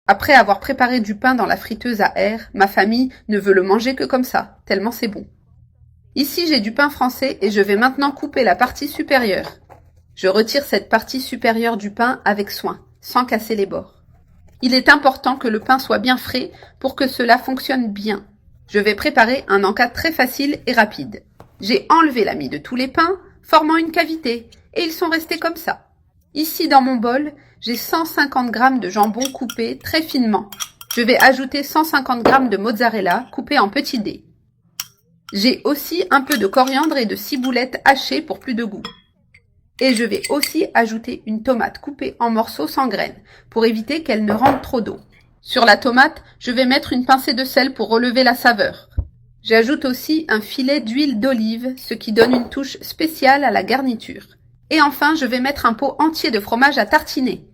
Après avoir préparé du pain dans la friteuse à air, ma famille ne veut le manger que comme ça, tellement c'est bon. Ici, j'ai du pain français et je vais maintenant couper la partie supérieure. Je retire cette partie supérieure du pain avec soin, sans casser les bords. Il est important que le pain soit bien frais pour que cela fonctionne bien. Je vais préparer un encas très facile et rapide. J'ai enlevé la mie de tous les pains, formant une cavité, et ils sont restés comme ça. Ici, dans mon bol, j'ai 150 g de jambon coupé très finement. Je vais ajouter 150 g de mozzarella coupé en petits dés. J'ai aussi un peu de coriandre et de ciboulettes hachées pour plus de goût. Et je vais aussi ajouter une tomate coupée en morceaux sans graines, pour éviter qu'elle ne rentre trop d'eau. Sur la tomate, je vais mettre une pincée de sel pour relever la saveur. J'ajoute aussi un filet d'huile d'olive, ce qui donne une touche spéciale à la garniture. Et enfin, je vais mettre un pot entier de fromage à tartiner.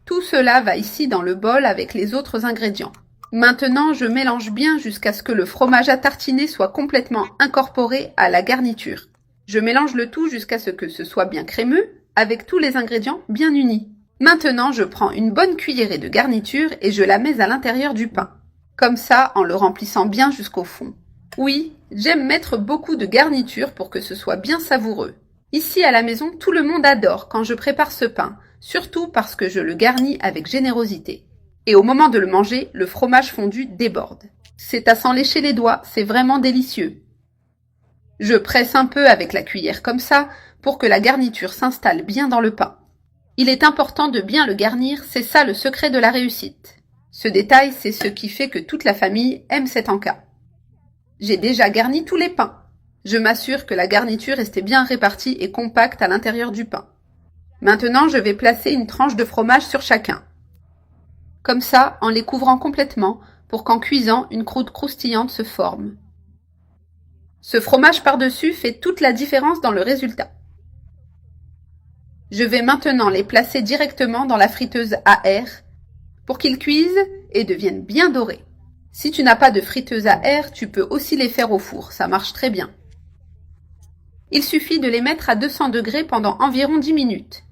Tout cela va ici dans le bol avec les autres ingrédients. Maintenant, je mélange bien jusqu'à ce que le fromage à tartiner soit complètement incorporé à la garniture. Je mélange le tout jusqu'à ce que ce soit bien crémeux, avec tous les ingrédients bien unis. Maintenant, je prends une bonne cuillerée de garniture et je la mets à l'intérieur du pain. Comme ça, en le remplissant bien jusqu'au fond. Oui, j'aime mettre beaucoup de garniture pour que ce soit bien savoureux. Ici à la maison, tout le monde adore quand je prépare ce pain, surtout parce que je le garnis avec générosité. Et au moment de le manger, le fromage fondu déborde. C'est à s'en lécher les doigts, c'est vraiment délicieux. Je presse un peu avec la cuillère comme ça pour que la garniture s'installe bien dans le pain. Il est important de bien le garnir, c'est ça le secret de la réussite. Ce détail, c'est ce qui fait que toute la famille aime cet encas. J'ai déjà garni tous les pains. Je m'assure que la garniture restait bien répartie et compacte à l'intérieur du pain. Maintenant, je vais placer une tranche de fromage sur chacun. Comme ça, en les couvrant complètement, pour qu'en cuisant, une croûte croustillante se forme. Ce fromage par-dessus fait toute la différence dans le résultat. Je vais maintenant les placer directement dans la friteuse à air pour qu'ils cuisent et deviennent bien dorés. Si tu n'as pas de friteuse à air, tu peux aussi les faire au four, ça marche très bien. Il suffit de les mettre à 200 degrés pendant environ 10 minutes.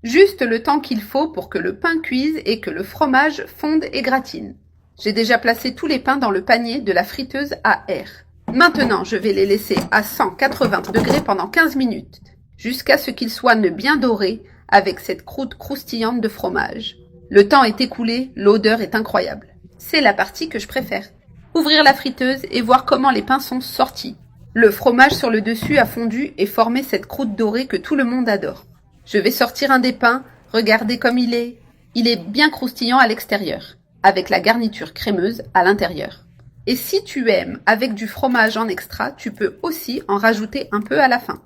Juste le temps qu'il faut pour que le pain cuise et que le fromage fonde et gratine. J'ai déjà placé tous les pains dans le panier de la friteuse à air. Maintenant, je vais les laisser à 180 degrés pendant 15 minutes, jusqu'à ce qu'ils soient bien dorés avec cette croûte croustillante de fromage. Le temps est écoulé, l'odeur est incroyable. C'est la partie que je préfère. Ouvrir la friteuse et voir comment les pains sont sortis. Le fromage sur le dessus a fondu et formé cette croûte dorée que tout le monde adore. Je vais sortir un des pains, regardez comme il est. Il est bien croustillant à l'extérieur, avec la garniture crémeuse à l'intérieur. Et si tu aimes avec du fromage en extra, tu peux aussi en rajouter un peu à la fin.